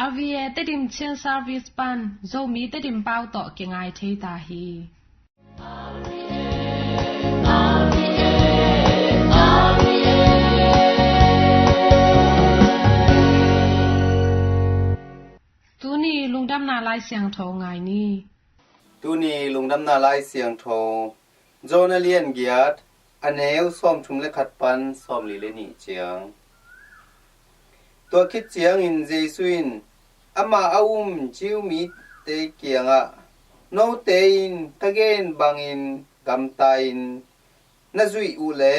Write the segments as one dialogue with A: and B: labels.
A: Avie te dim chen service pan zo mi te dim pau to ke ngai thei ta hi tu ni lungdam na lai siang tho ngai ni
B: tu ni lungdam na lai siang tho zona lian giat aneu som thum le khat pan som li le ni chiang tua khit chiang in jesuin ama aum chiu mi te kianga no te in tagen bangin gamtain na zui u le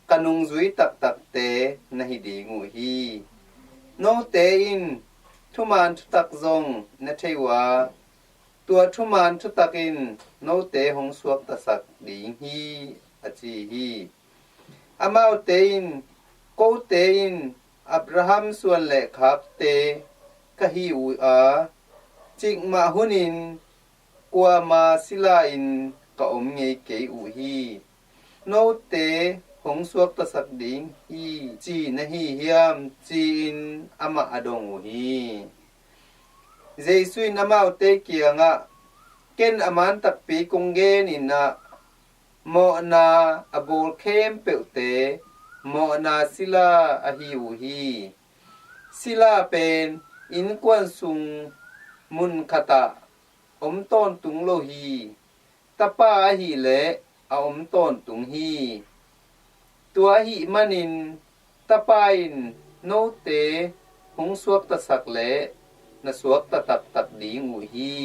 B: kanung zui tak tak te na hi di ngu hi no te in thuman thutak zong na theiwa tua thuman thutakin no te hong suak ta sak ding hi achi hi amau te in ko te in Abraham suan le khap te ka hi u a ching ma hunin kwa ma sila in ka om nge ke u hi no te hong suak ta sak ding hi chi na hi hiam chi in ama adong u hi jesuin amau te kianga ken aman tak pi konggen inna mo na abol khem peute mo na sila a hi u hi sila pen in kwan sung mun khata om ton tung lo hi tapa hi le a om ton tung hi tua hi manin tapain no te hong suak ta sak le na suak ta tak tak ding u hi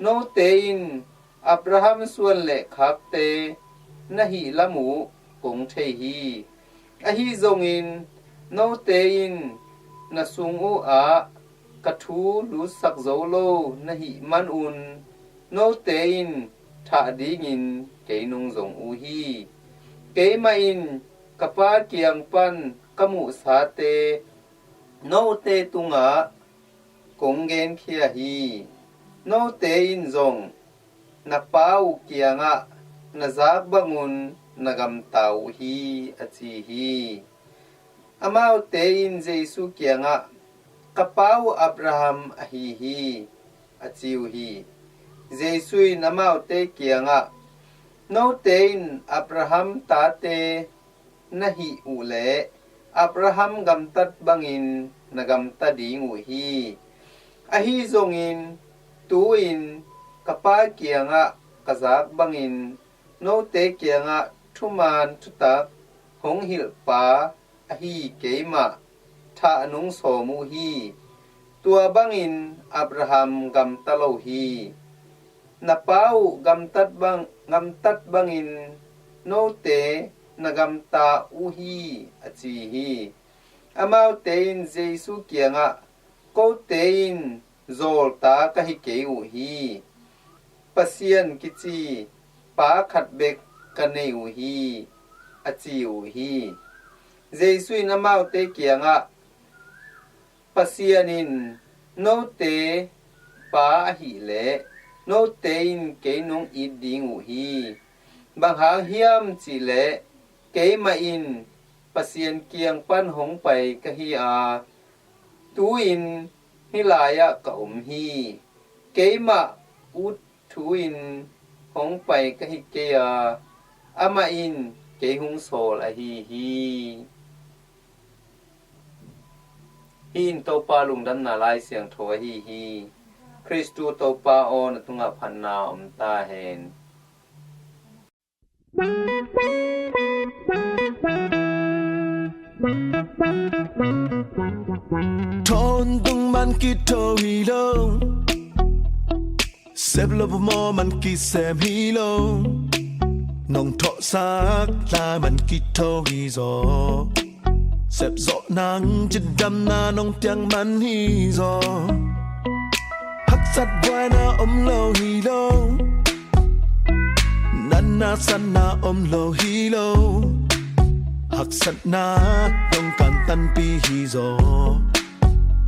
B: no te in Abraham suan le khak te na hi lamu kong thei hi a hi zong in no te in na sung u a ka thu lu sak zo lo na hi man un no te in tha ding in ke nung zong u hi ke ma in ka pa kiang pan kamu sa te no te tunga kong gen khia hi no te in zong na pau kianga na zak bangun nagam tau hi achi hi amau te in jesu kianga kapau Abraham a hi achiu hi jesu in amau te kianga no te in Abraham ta te na hi u le Abraham gam tat bangin nagam ta ding u hi a hi zong in tu in kapa kianga kazak bangin no te kianga thuman thutak hong hil pa a hi keima tha nung so mu hi tua bangin Abraham gam talo hi na pau gam tat bangin no te nagam ta u hi achi hi amau te in jesu kianga ko te in zol ta ka hi ke u hi pasien kichi pa khat bek kanei u hi achi u hi jesu in amau te kianga pasianin no te pa hi le no te in ke nong I ding u hi bang hang hiam chi le ke ma in pasien kiang pan hong pai ka hi a tu in hilaya ka hi ke ma ut thu in hong pai ka hi ke a ama in ke hung sol a hi hin to pa lung dan na lai siang tho hi Kristu to pa on tunga phanna om ta hen
C: thon tung man ki tho hi lo sep lo mo man ki sem hi lo nong tho sak la man ki tho hi zo sep zo nang chit dam na nong tiang man hi zo hak sat boy na lo hi lo nan na san na lo hi lo hak sat na nong kan tan pi hi zo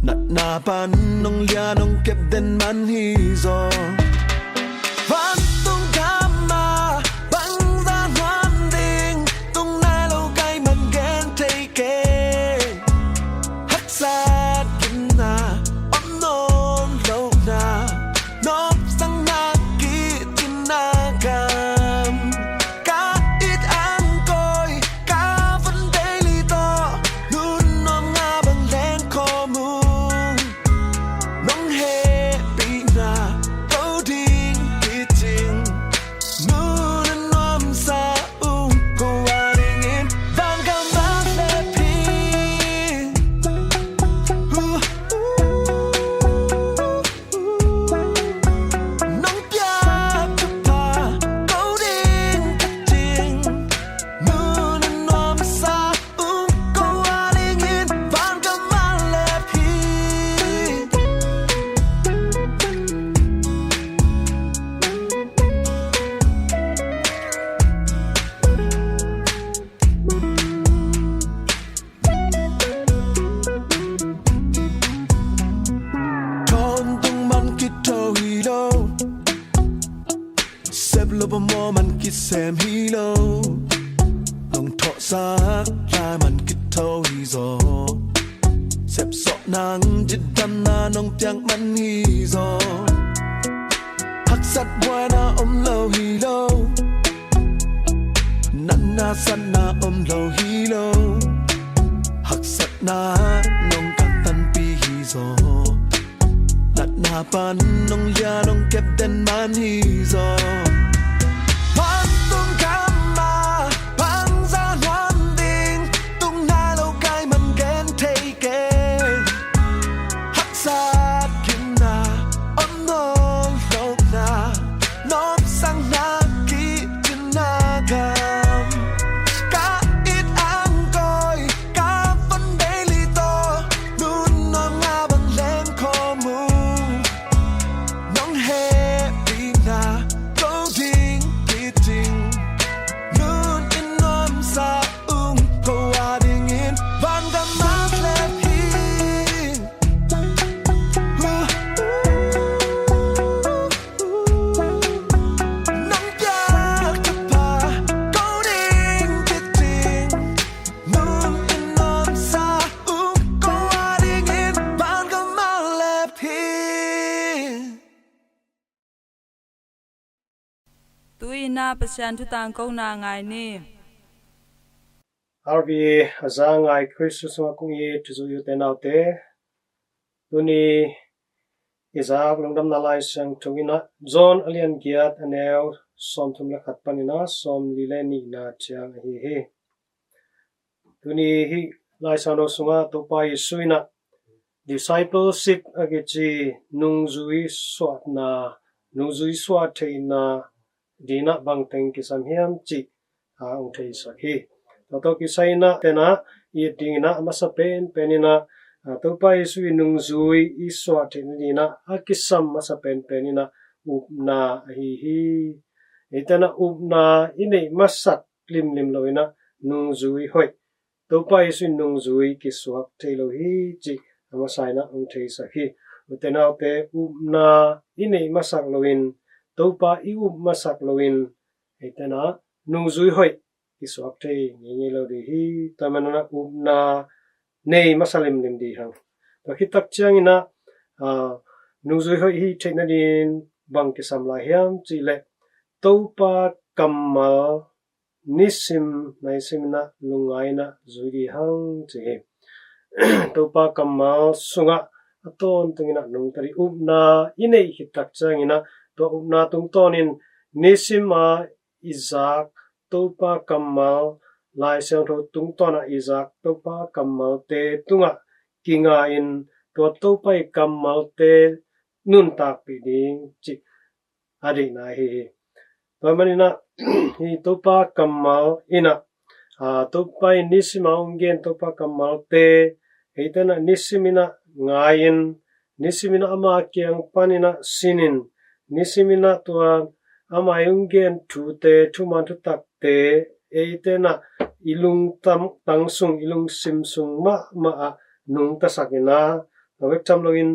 C: nat na pan nong lia nong kep den man hi zo van tung gamma bang da nam ding tung na lo kai man gen take hak sat kin na hilo Sep lo pa mo man kit sem hilo Nong tho sak lai man kit tho hi zo Sep so nang jit dan na nong tiang man hi zo Hak sat boy na lo hilo Na san na lo hilo Hak sat na nong kan tan pi hi zo Nat na pan nong lia nong kep den man hi zo Pan tung kam ma Pang za loan ding Tung na lo kai man gen thei ke Hak sat kin na nong lo na Nop sang na ki jin na ka
D: na pasyan tu tang ko na ngai ni
E: Arbi azang ai Christus ma kung ye tuzu yu tenaute tuni izak longdam na lai sang tungina John alian giat anel som tum la khat panina som lileni na chang hi he tuni hi lai sano sunga to pa yesuina discipleship agechi nungzui swat na nungzui swat theina dina bang teng ki samhiam chi ong thei sakhi to ki saina tena ye dingina masapen penina to pa isu nungzui iswa thenina akisam masapen penina upna hi etana upna ine masak lim loina nungzui hoi to pa isu nungzui ki swak thelo hi chi amasaina ong thei sakhi utena te upna ine masak loin topa iu masak loin etana nungzui hoi iswak thei ngi lo ri hi tamanana upna nei masalim lim di hang to hitak changina nungzui hoi hi theina din bang ki samla hiam chi le topa kammal nisim naisimna lungaina zuri hang chi topa kammal sunga aton tungina nungtari upna inei hitak changina to upna tung tonin nisima izak topa kammal lai sang tho tung tona izak topa kammal te tunga kinga in to topa kammal te nun tak pi ding chi adi na hi to manina hi topa kammal ina topa nisima ungen topa kammal te eitana nisimina ngain nisimina ama kyang panina sinin nisimina tua amayungen thute thuman thu takte eitena ilung tangsung ilung simsung ma nung ta sakina awek chamloin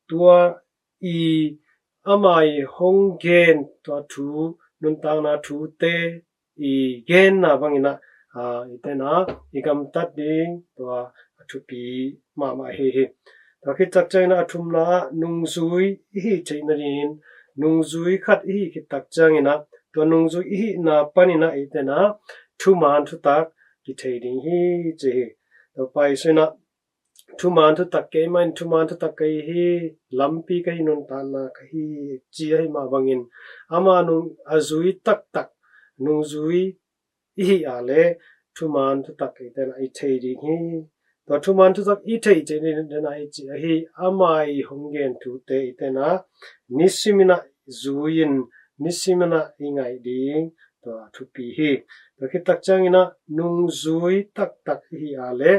E: tua I amai honggen tua thu nun tang na thu te I gen na bangina itena ikam tat ding tua thu pi ma he ta ki tak chaina thumna nungzui hi chainarin nungzui khat hi ki tak changina to nungzui hi na panina itena thuman thu tak ki theding hi che to pai sina thuman thu tak ke man thuman thu tak kai hi lampi kai nun ta na kai chi ai ma bangin ama nung azui tak nungzui hi ale thuman thu tak itena I theding hi to thuman thu tak I thei che ni na chi hi amai honggen thu te itena nisimina zuin nisimina ingai ding to thupi hi to kitak changina nungzui tak hi ale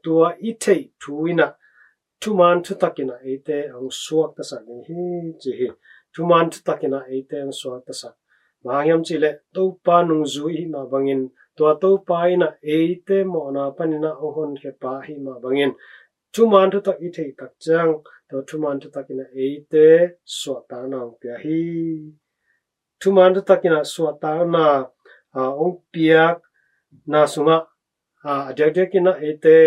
E: tua ithei thuina thuman thu takina ite ang suak ta sa hi chi hi thuman thu takina ite ang suak ta sa mangyam chile to pa nungzui ma bangin to pa ina ite mo na panina ohon he pa hi ma bangin thuman thu tak ithei tak chang to thuman tu takina eite swata na pia hi thuman tu takina swata na ong piak na sunga adekina ete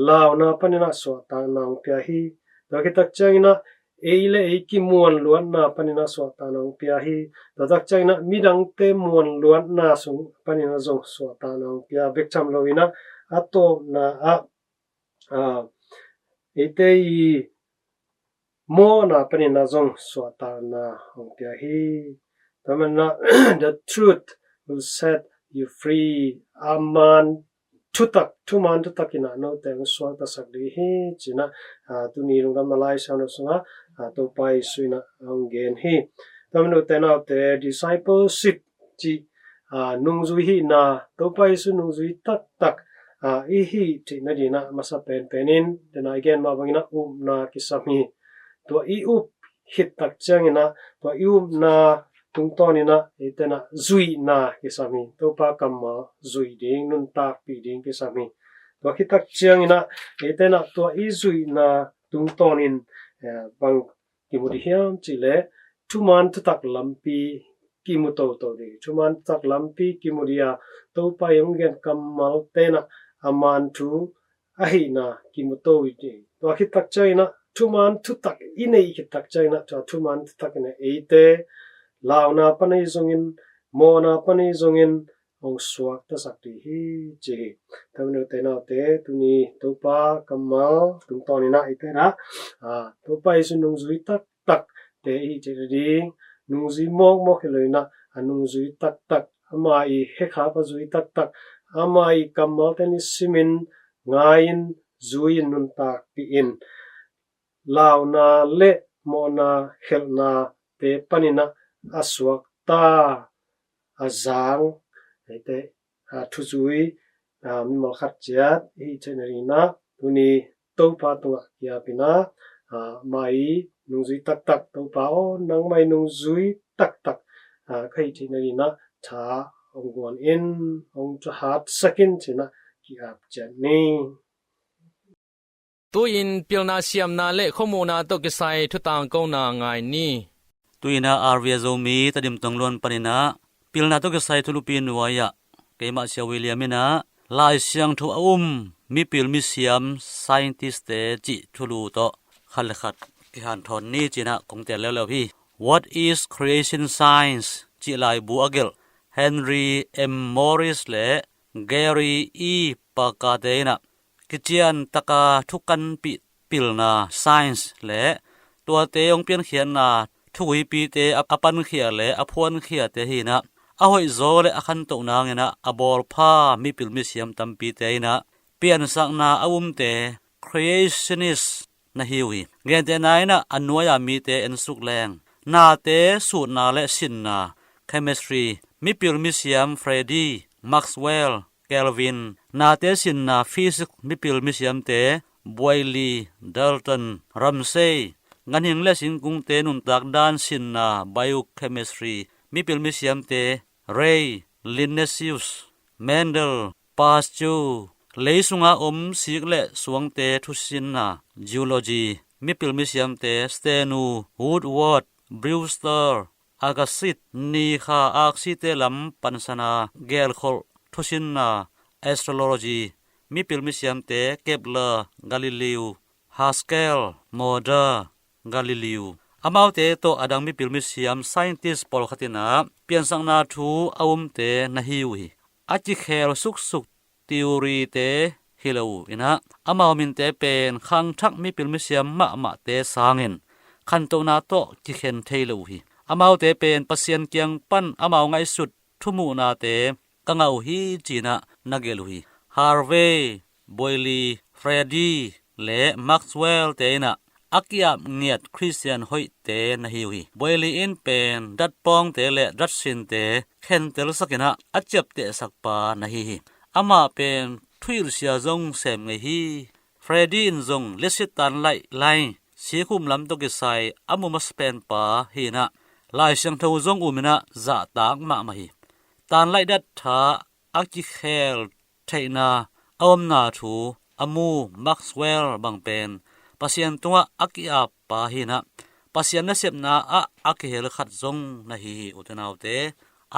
E: lao na panina swata na pia hi to kitak changina eile eki muan luan na panina swata na pia hi to tak changina midang te muan luan na sung panina zong swata na pia bekcham loina ato na ete I mo na panina zong swata na pia hi tamana the truth will set you free aman tuman tutakina no teng swata sakdi hi china tuni rungam malai sana sunga to pai suina anggen hi tamano tena te discipleship chi nungzui hi na to pai su nungzui tak I hi china dina masa penin then again mabangina na kisami to I hit tak changina to na tungtonina itena zui na kisami to pa kamma zui ding nun tak pi ding kisami to kitak changina itena to I zui na tungtonin bang kimudihiam chile tuman tak lampi kimuto to de tuman tak lampi kimudia to pa yonggen kammal tena aman tu ahina kimuto ide to kitak changina tuman tak inei kitak changina to tuman tak ne ite lao na panay zongin mo na panay zongin ong swak ta sakti hi chi tamno tena te tuni topa kamal tungtoni na itena topa isu nungzui tak te hi chiri nungzui mok heloina nungzui tak amai hekha pa zui tak amai kamal teni simin ngain zuin nun tak pi in lao na le mo na helna te panina aswak ta azang ite thuzui mi mal khatchiat hi chenerina tuni topa tunga kia pina mai nungzui tak topa nang mai nungzui tak khai chenerina tha ongwan in ong cha hat sakin china kia chani
F: tuin pilna siam na le khomuna to kisai thutang ko na ngai ni
G: tuina arvia zomi tadim tonglon panina pilna to ke sai thulupin waya keima sia williamina lai siang thu mi pil mi siam scientist te chi thulu to khalkhat ki han thon ni china kongte lelo hi what is creation science chi lai bu agel Henry M Morris le Gary E Pakadena kichian taka thukan pi pilna science le tua te ong pian khian na thui pi te apan khia le aphuan khia te hi na a hoi zo le akhan to na ngena abor pha mi pil mi siam tampi te na pian sak na awum te creationist na hiwi gen te nai na anwaya mi te en suk leng na te su na le sin na chemistry mi pil mi siam Freddy Maxwell Kelvin na te sin na physics mi pil mi siam te Boyle Dalton Ramsey nganing le sing kung te nun tak dan sin na biochemistry mi pil mi siam te Ray Linnaeus Mendel Pasteur leisunga sik le suang te thusin na geology mi pil mi siam te Stenu Woodward Brewster Agassiz ni kha aksi te lam pansana gel khol thusin na astrology mi pil mi siam te Kepler Galileo Haskell Moda Galileo amaute to adang mi pil mi siam scientist pol khatina pian sang na thu awum te na hiwi achi khel suk theory te hilo ina amaw min te pen khang thak mi pil mi siam ma te sangin khan to na to chi khen theilo hi amaw te pen pasien kyang pan amaw ngai sut thumu na te kangau hi china nagelu hi Harvey Boyle Freddy le Maxwell te na akia niat Christian hoi te na hiwi Boyle in pen dat pong te le dat sin te khen tel sakina achap te sakpa na hi ama pen thuil sia zong sem nge hi Freddy in zong lesitan lai sikhum lam to ke sai amuma spen pa hi na lai sang tho zong umina za tak ma hi tan lai dat tha aki khel thaina awm na thu amu Maxwell bang pen pasien tunga akia pa hi na pasien na sep na a hel khat zong na hi utenaute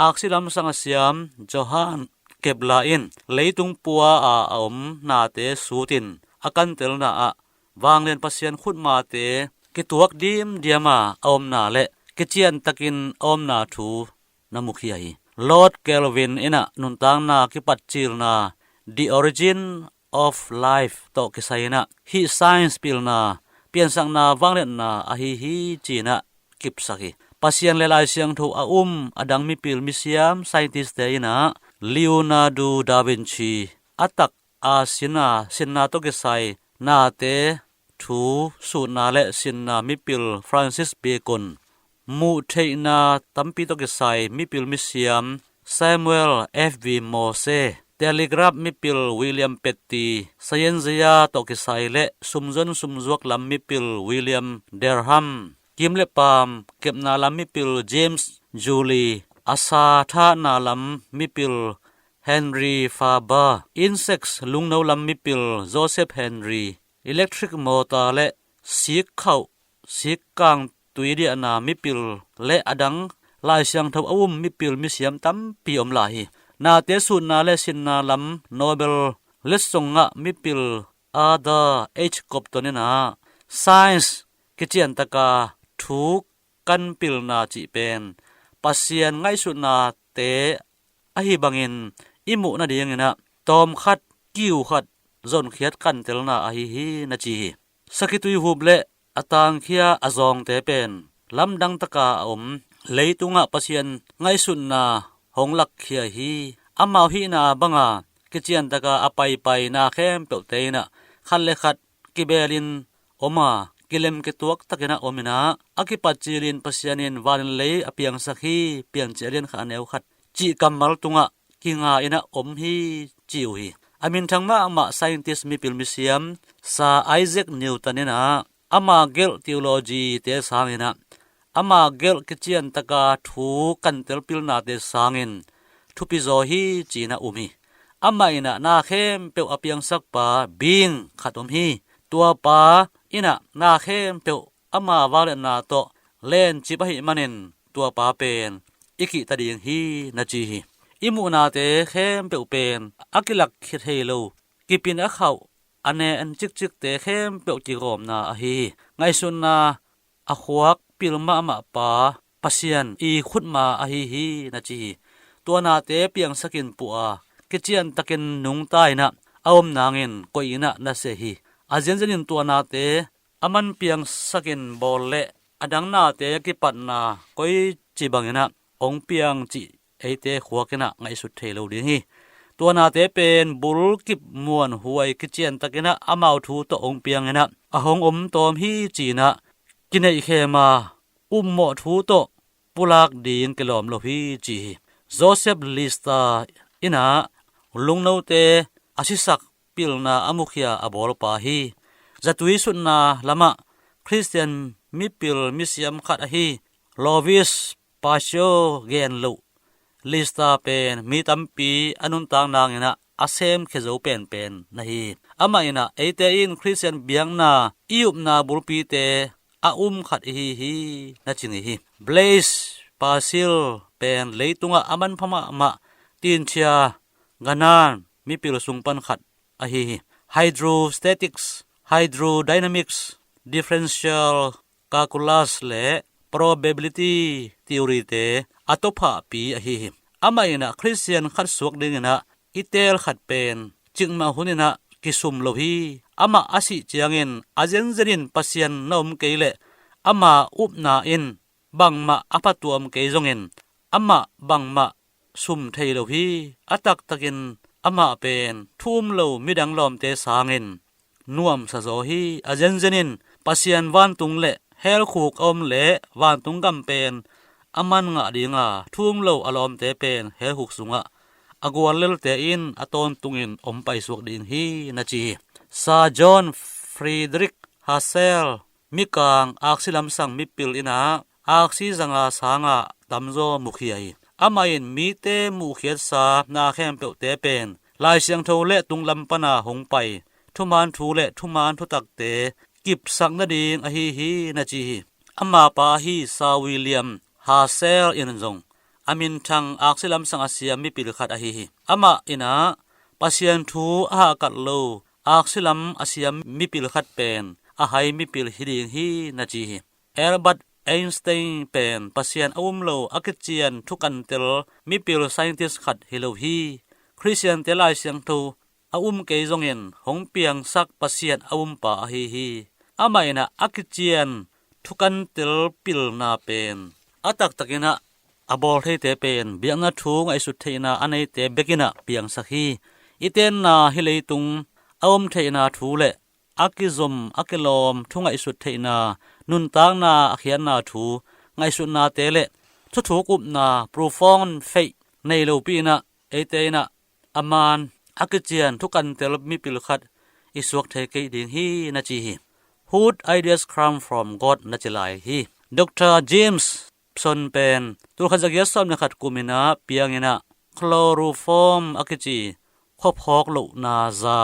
G: aksilam sanga siam Johan kebla in leitung puwa a om na te sutin akan tel na wanglen pasien khut ma te kituak dim diama om na le kichian takin om na thu namukhi ai Lord Kelvin ina nuntang na kipatchil na the origin of life to kisaina hi science pil na piansang na wanglen na hi china kipsaki pasien le lai siang tho adang mi pil mi siam scientist te ina Leonardo da Vinci atak sinna to kisai na te thu su na le sinna mi pil Francis Bacon mu theina tampi to kisai mi pil mi siam Samuel F.V. Morse Telegraph mi pil William Petty Scienzia to kisai le sumzuak lam mi pil William Derham kimle pam kepna lam mi pil James Julie asa tha na lam mi pil Henry Faber insects lungno lam mi pil Joseph Henry electric motor le sik kang tuidi ana mi pil le adang lai siang tho mi pil mi siam tam pi om la hi na te su na le sin na lam Nobel le songa mi pil Arthur H. Copton na science kichian taka thu kan pil na chi pen pasien ngai su na te ahi bangin imu na ding ina tom khat kiu khat zon khiat kan tel na hi na chi sakitui huble atang khia azong te pen lamdang taka leitunga pasien ngai sun na honglak khia hi amau hi na banga kichian taka apai na khem pelte na khalle khat kibelin oma kilem ke tuak takena omina akipachilin pasianin wanin le apiang sakhi piang chelin kha aneu khat chi kamal tunga kinga ina hi chiu hi amin thangma ama scientist mi pil museum sa Isaac Newton ina ama gel theology te sangina ama gel kichian taka thu kantel pil na te sangin thupi zo hi china umi ama ina na khem pe apiang sak pa bing khatom hi tua pa ina na khem pe ama wale na to len chi pa hi manin tua pa pen iki tading hi na chi hi imu na te khem pe pen akilak khit helo kipin a khau ane an chik te khem pe ki gom na hi ngai sun na a khuak pilma ma pa pasian i khutma hi na chi tua na te piang sakin puwa kichian takin nung tai na awm nangin koina na se hi ajenjenin tua na te aman piang sakin bolle adang na te kipat na koi chibangina ong piang chi eite khuakena ngai su thelo ding hi tua na te pen bul kip muan huai kichian takina amau thu to ong piang ena ahong tom hi china kinai khema mo thu to pulak ding kelom lo hi chi Joseph Lista ina lungno te asisak pilna amukhia abol pa hi zatui sunna lama Christian mipil misiam khat hi Lovis Pasio gen lo Lista pen mi tampi anun tang nang ina asem khezo pen nahi ama ina eite in Christian biang na iup na bulpi te khat hi na chini hi Blaise Pasil pen leitunga aman phama ma tin chia ganan mi pil sungpan khat hi hydrostatics hydrodynamics differential calculus le probability theory te atopa pi hi ama ina Christian khat suak ding ina itel khat pen chingma hunina kisum lo hi ama asi chiangin ajenjerin pasian nom keile ama upna in bangma apatuam keizongin ama bangma sum theilo hi atak takin ama pen thum lo midang lom te sangin nuam sa zo hi ajenjenin pasian wan tung le hel khuk om le wan tung gam pen aman nga dinga thum lo alom te pen hel huk sunga agwal lel te in aton tungin ompai suak din hi na chi sa John Friedrich Hassel mikang aksilam sang mipil ina aksi zanga sanga tamzo mukhiai amain mite mukhiat sa na khem pe te pen lai siang tho le tunglam pana hongpai thuman thu le thuman thu tak te กิบสักนาดิงอหิฮีนาจีอามาปาฮีซาวิลเลียมฮาเซลอินซงอามินทังอักซิลัมสังอาเซียมิปิลขัดอหิฮีอามาอินาปัสยันทูอากัดโลอักซิลัมอาเซียมิปิลขัดเป็นอาไฮมิปิลฮิดิงฮีนาจีเอลบัตไอน์สไตน์เป็นปัสยันอุมโลอักเจียนทุกันเตลมิปิลไซน์ติสขัดฮิโลฮีคริสเตียนเตลายเสียงทูเกยจงเห็นหงเปียงสักปัสยันปาอหิฮีอามาอินาอักเจียนทุกันเตลปิลนาเป็นอาตักตักินะอบอลเทเตเป็นเบียงนาทูงไอสุดเทนาอันไอเตเบกินะเปียงสักฮีอีเตนนาฮิเลตุงเทนาทูเลอากิซมอากิลอมทุงไอสุดเทนานุนตางนาอขียนนาทูไงสุดนาเตเลทุถูกุบนาโปรฟอนเฟในโลปีนะเอเตนะอามานอักเจียนทุกันเตลมิปิลขัดอิสวกเทเกดิงฮีนาจีฮี Whose ideas come from God นาจิไลฮีดร. เจมส์ซอนเป็นตุขจักยสอมนขัดกุมินาเปียงนะคลอโรฟอร์มอักจีคบฮอกโลนาซา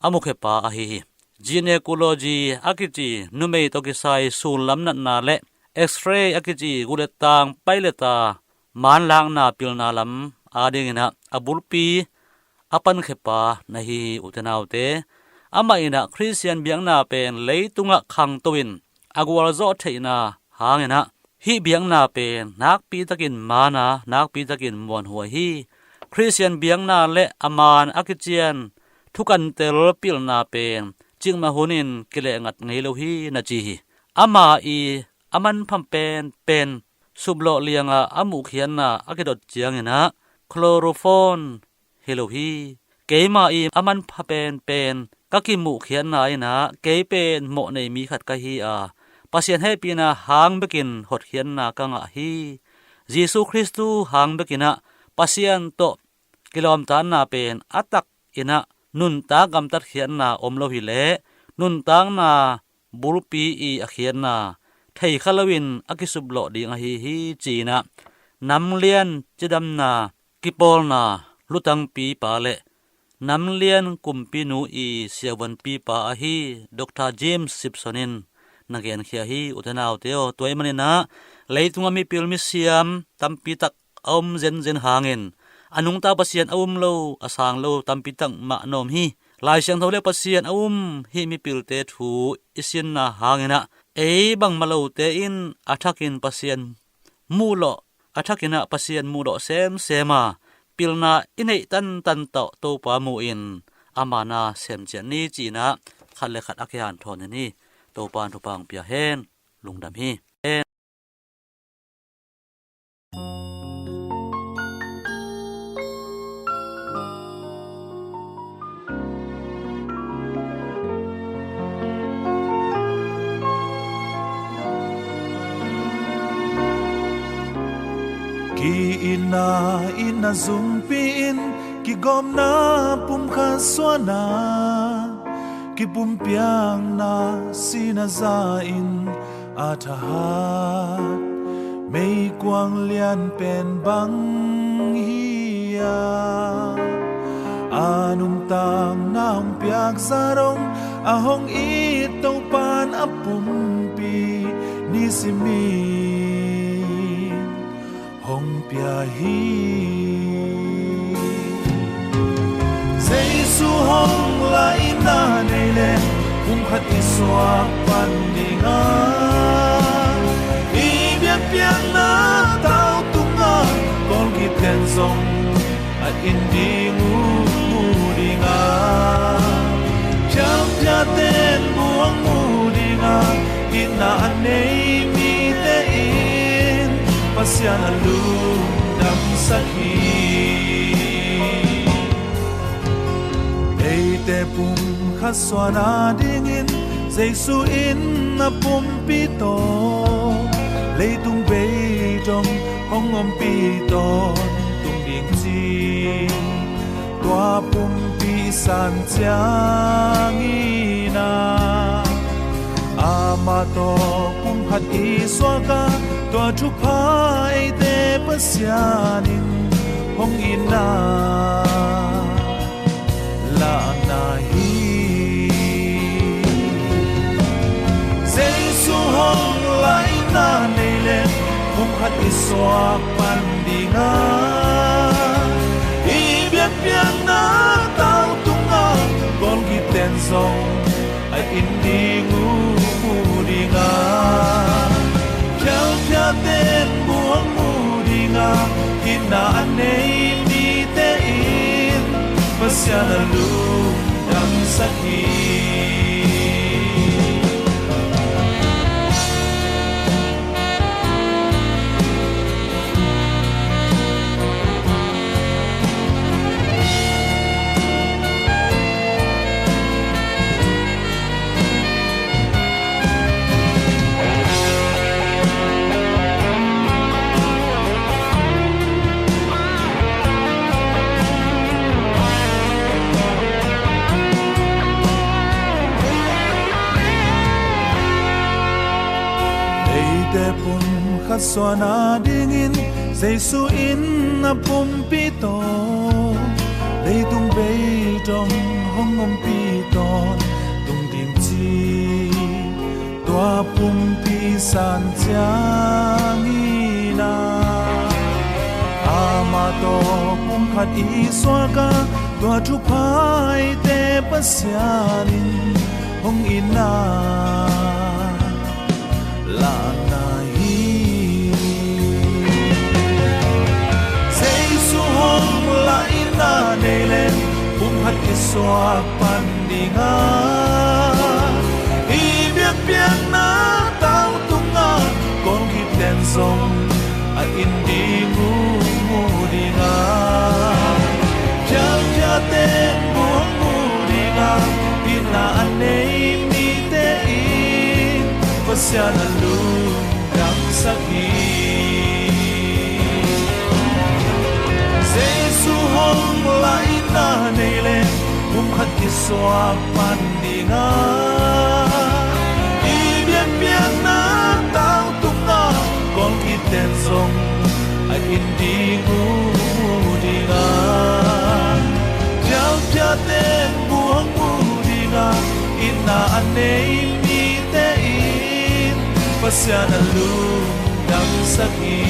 G: อมุขปาอหิจีเนโคโลจีอักจีนุเมตกิไซสูลลัมนันนาเลเอ็กซเรย์อักจีกุเลตังไปเลตามานลางนาปิลนาลัมอาดิงนะอบุลปีอปันขปานะฮีอุตนาวเตอามาอินะคริสเตียนเบียงนาเป็นเลตุงะคังตวินอากวาลโซเทนาหางนะฮีเบียงนาเป็นนักปีตะกินมานานักปีตะกินมวนหัวฮีคริสเตียนเบียงนาและอามานอักเจียนทุกันเตลปิลนาเป็นจึงมาหุนินกิเลงัดไงโลฮีนาจีอามาอีอามันพัมเป็นสุบโลเลียงอามุเขียนนาอักดดเจียงนะคลอโรฟอนเฮโลฮีเกมาอีอามันพเป็นกักิมุเขียนนายนะเกเป็นโมในมีขัดกะฮีปัสยันให้ปีนาหางเบกินหดเขียนนากังอะฮีเยซูคริสต์หางเบกินะปัสยันโตกิลอมตานนาเป็นอัตักอินะนุนตากำตัดเขียนนาอมโลหิเลนุนตางนาบุรุปีอีอเขียนนาไทคาลวินอกิสุบโลดิงอะฮีจีนะนำเลียนจะดำนากิปอลนาลุตังปีปาเลนำเลียนกุมปีนูอีเสียวันปีปาอฮีดร. เจมส์ซิปสันินนักเรียนเขียฮีอุทนาวเตโอตัวมันนะเลยตุงมีปิลมิเซียมตัมปีตักเจนหางเงินอนุงตาปัสยันโลอสางโลตัมปีตักมะนอมฮีลายเสียงเท่าเลปัสยันฮีมีปิลเตทูอิสินนาหางเงินะบังมาโลเตอินอัทักินปัสยันมูโลอัทักินะปัสยันมูโลเซมาปิลนาอินให้ตันเตาโตปามูอินอามานาเซมเจนี่จีนะขัดเลขัดอักยานทอนนี่โตปานทุปังเปียเฮนลุงดำฮี
C: Ki ina zumpin ki gom na pum khaswana ki pum piang na sinazain atahat mei kwang lian pen bang hiya anung tang naung piak sarong ahong itong pan apum pi nisimi hong pia hi Jesu hong lai na nei le hung khat iswa pan dinga i biak piang na tao tunga kol gi ten song at inding dinga cham pia ten buang dinga ina anei mi te in pasyan alum dam sakhi Eite pum khaswana dingin Jesu in na pum pito Leitung beijong hongom piton tung ding chi Tua pum pi san chiangina Amato pum khat iswaka Tua chupa eite pasyanin hong ina La na hi พัดอิสวาปันดีงาอีเบียดเบียนนาเต้าตุงาก่อนกิเตนซงไออินดีงูมูดีงาเพียวเพียเตนบัวมูดีงาอินนาอันเนมีเตอินภาษานาลูดังสักทีสวนาดิงินเซซูอินนะพุมปีโตเลยตุงเบจงห้องอมปีตอนตุงดิงจีตัวพุมปีสันจางีนาอามาโตพุมขัดอีสวากาตัวทุพายเตปัสยานินห้องอินาลานาla ina nelen hat iswak pandinga i biak biak na tau tunga kon kiten song a indi mu dinga ja ja te mu dinga ina anei mi te in pasiana lu dam sakhi hong lai na nele hat iswa pandinga i bian bian na tau tunga kon kiten song a indi gu dinga jau ja te buang mu dinga ina anei mi te in pasiana lu dam sakhi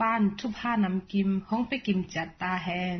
A: ป้านทุพานำกิมห้องไปกิมจัดตาแหน